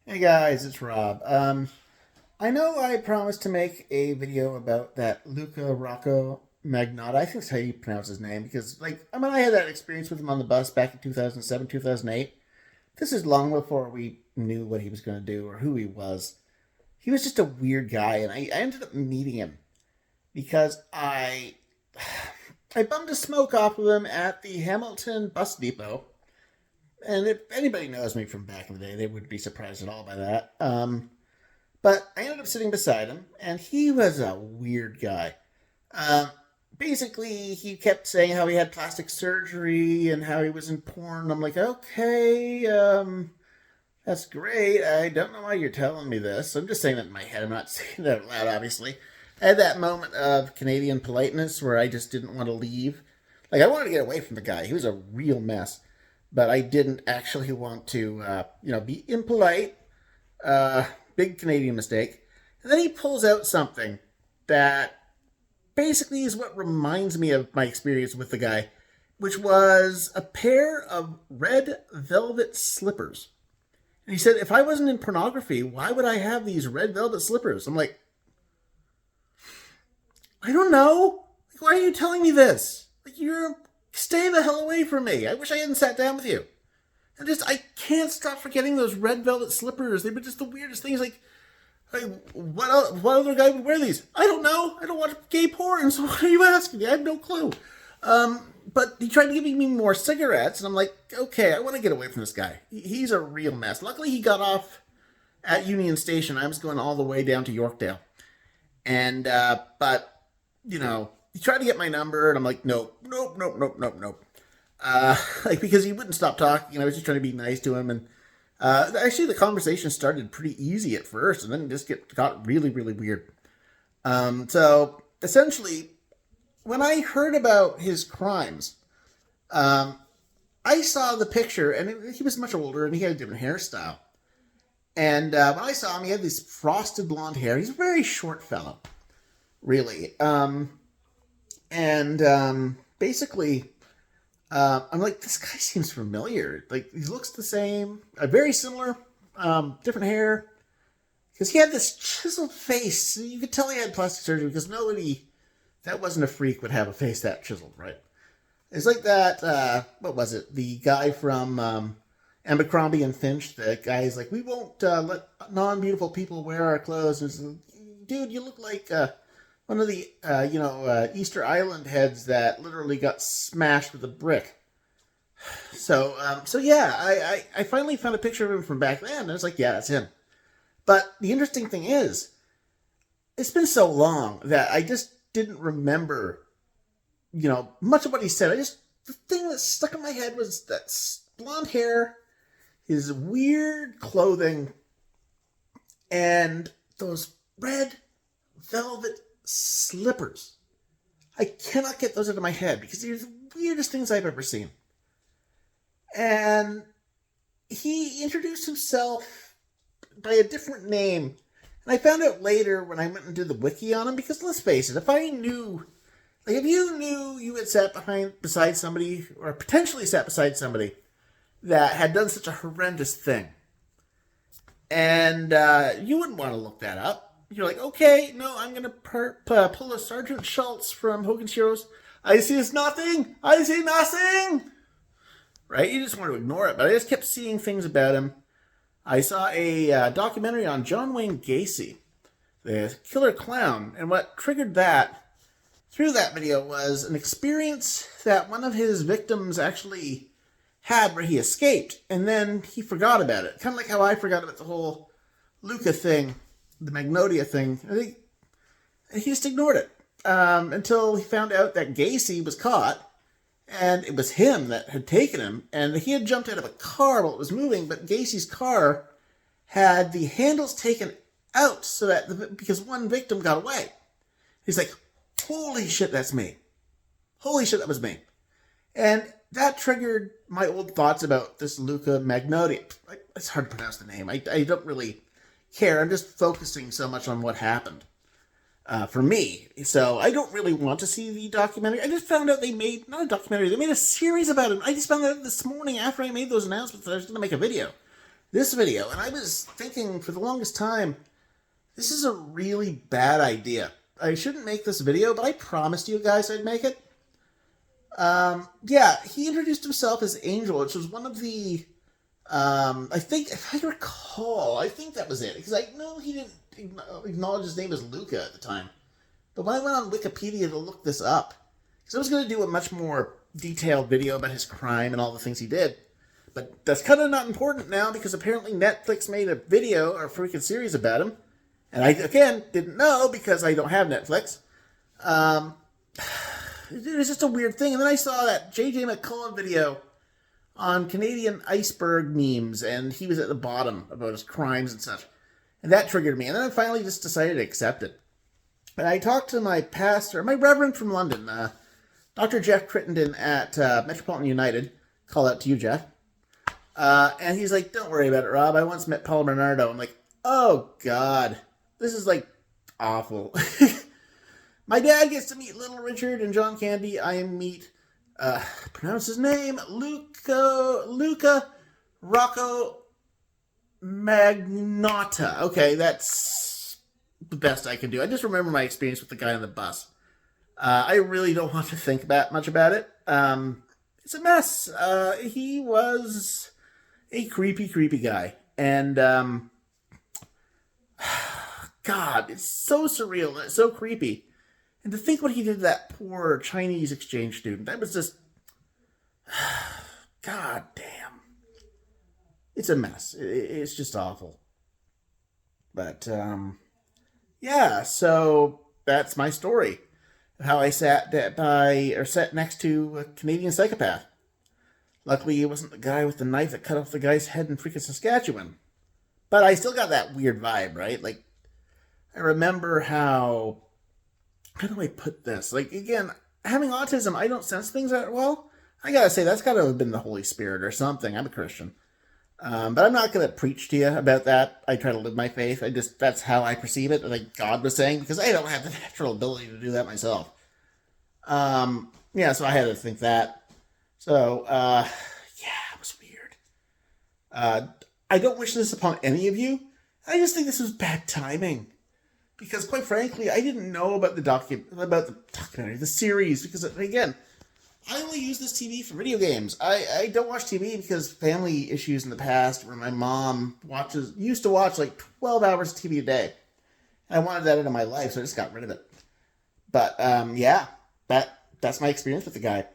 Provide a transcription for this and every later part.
Hey guys, it's Rob. I know I promised to make a video about that Luka Rocco Magnotta. I think that's how you pronounce his name because, I had that experience with him on the bus back in 2007, 2008. This is long before we knew what he was going to do or who he was. He was just a weird guy, and I ended up meeting him because I bummed a smoke off of him at the Hamilton bus depot. And if anybody knows me from back in the day, they wouldn't be surprised at all by that. But I ended up sitting beside him, and he was a weird guy. Basically, he kept saying how he had plastic surgery and how he was in porn. I'm like, okay, that's great. I don't know why you're telling me this. I'm just saying that in my head. I'm not saying it out loud, obviously. I had that moment of Canadian politeness where I just didn't want to leave. I wanted to get away from the guy. He was a real mess. But I didn't actually want to, be impolite. Big Canadian mistake. And then he pulls out something that basically is what reminds me of my experience with the guy, which was a pair of red velvet slippers. And he said, if I wasn't in pornography, why would I have these red velvet slippers? I'm like, I don't know. Why are you telling me this? Stay the hell away from me. I wish I hadn't sat down with you. I can't stop forgetting those red velvet slippers. They were just the weirdest things. What other guy would wear these? I don't know. I don't watch gay porn, so what are you asking me? I have no clue. But he tried to give me more cigarettes, and I'm like, okay, I want to get away from this guy. He's a real mess. Luckily, he got off at Union Station. I was going all the way down to Yorkdale. And, he tried to get my number, and I'm like, nope. Because he wouldn't stop talking. I was just trying to be nice to him. And actually, the conversation started pretty easy at first, and then it just got really, really weird. So, essentially, when I heard about his crimes, I saw the picture, and he was much older, and he had a different hairstyle. And when I saw him, he had this frosted blonde hair. He's a very short fellow, really. Basically, I'm like, this guy seems familiar. He looks the same, very similar, different hair. Because he had this chiseled face. You could tell he had plastic surgery because nobody that wasn't a freak would have a face that chiseled, right? It's like that, what was it? The guy from Abercrombie and Finch. The guy's like, we won't let non-beautiful people wear our clothes. And it's like, dude, you look like one of the, Easter Island heads that literally got smashed with a brick. So yeah, I finally found a picture of him from back then, and I was like, yeah, that's him. But the interesting thing is, it's been so long that I just didn't remember, much of what he said. The thing that stuck in my head was that blonde hair, his weird clothing, and those red velvet slippers. I cannot get those out of my head because they're the weirdest things I've ever seen. And he introduced himself by a different name. And I found out later when I went and did the wiki on him, because let's face it, if I knew, if you knew you had sat beside somebody, or potentially sat beside somebody that had done such a horrendous thing, and you wouldn't want to look that up. You're like, okay, no, I'm going to pull a Sergeant Schultz from Hogan's Heroes. I see nothing. I see nothing. Right? You just want to ignore it. But I just kept seeing things about him. I saw a documentary on John Wayne Gacy, the killer clown. And what triggered that through that video was an experience that one of his victims actually had where he escaped. And then he forgot about it. Kind of like how I forgot about the whole Luka thing. The Magnotta thing. I think he just ignored it until he found out that Gacy was caught, and it was him that had taken him, and he had jumped out of a car while it was moving, but Gacy's car had the handles taken out so that because one victim got away. He's like, holy shit, that's me. Holy shit, that was me. And that triggered my old thoughts about this Luka Magnotta. It's hard to pronounce the name. I don't really care. I'm just focusing so much on what happened for me. So I don't really want to see the documentary. I just found out they made, not a documentary, they made a series about him. I just found out this morning after I made those announcements that I was going to make a video. this video, and I was thinking for the longest time, this is a really bad idea. I shouldn't make this video, but I promised you guys I'd make it. Yeah, he introduced himself as Angel, which was one of the, I think, if I recall, I think that was it. Because I know he didn't acknowledge his name as Luka at the time. But when I went on Wikipedia to look this up, because I was going to do a much more detailed video about his crime and all the things he did. But that's kind of not important now, because apparently Netflix made a video or a freaking series about him. And I, again, didn't know because I don't have Netflix. It was just a weird thing. And then I saw that J.J. McCullough video on Canadian iceberg memes, and he was at the bottom about his crimes and such. And that triggered me. And then I finally just decided to accept it. And I talked to my pastor, my reverend from London, Dr. Jeff Crittenden at Metropolitan United. Call out to you, Jeff. And he's like, don't worry about it, Rob. I once met Paul Bernardo. I'm like, oh, God. This is, like, awful. My dad gets to meet Little Richard and John Candy. I meet, pronounce his name, Luka Rocco Magnotta. Okay, that's the best I can do. I just remember my experience with the guy on the bus. I really don't want to think much about it. It's a mess. He was a creepy, creepy guy. And, God, it's so surreal and it's so creepy. And to think what he did to that poor Chinese exchange student, that was just, God damn. It's a mess. It's just awful. But, yeah, so that's my story. How I sat next to a Canadian psychopath. Luckily, he wasn't the guy with the knife that cut off the guy's head in freaking Saskatchewan. But I still got that weird vibe, right? Like, I remember how do I put this? Like, again, having autism, I don't sense things that well. I gotta say, that's gotta have been the Holy Spirit or something. I'm a Christian. But I'm not gonna preach to you about that. I try to live my faith. That's how I perceive it, like God was saying, because I don't have the natural ability to do that myself. Yeah, so I had to think that. So, yeah, it was weird. I don't wish this upon any of you. I just think this was bad timing. Because, quite frankly, I didn't know about the documentary, the series, because, again, I only use this TV for video games. I don't watch TV because family issues in the past where my mom used to watch like 12 hours of TV a day. And I wanted that into my life, so I just got rid of it. But, yeah, that's my experience with the guy.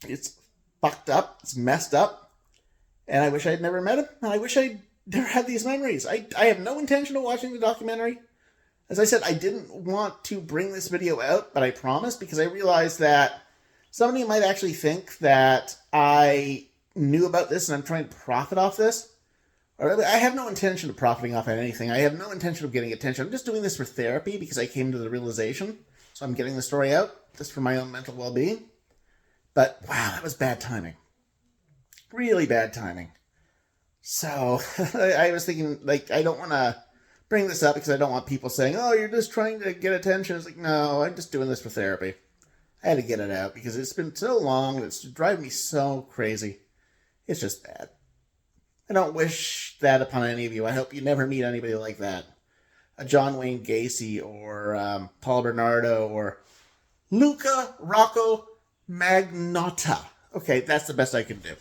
It's fucked up, it's messed up, and I wish I'd never met him, and I wish I'd never had these memories. I have no intention of watching the documentary. As I said, I didn't want to bring this video out, but I promised, because I realized that somebody might actually think that I knew about this and I'm trying to profit off this. I have no intention of profiting off on anything. I have no intention of getting attention. I'm just doing this for therapy because I came to the realization. So I'm getting the story out just for my own mental well-being. But, wow, that was bad timing. Really bad timing. So, I was thinking, like, I don't want to bring this up because I don't want people saying, oh, you're just trying to get attention. It's like, no, I'm just doing this for therapy. I had to get it out because it's been so long. It's driving me so crazy. It's just bad. I don't wish that upon any of you. I hope you never meet anybody like that. A John Wayne Gacy or Paul Bernardo or Luka Rocco Magnotta. Okay, that's the best I can do.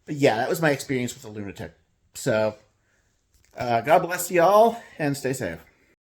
But yeah, that was my experience with a lunatic. So, God bless you all, and stay safe.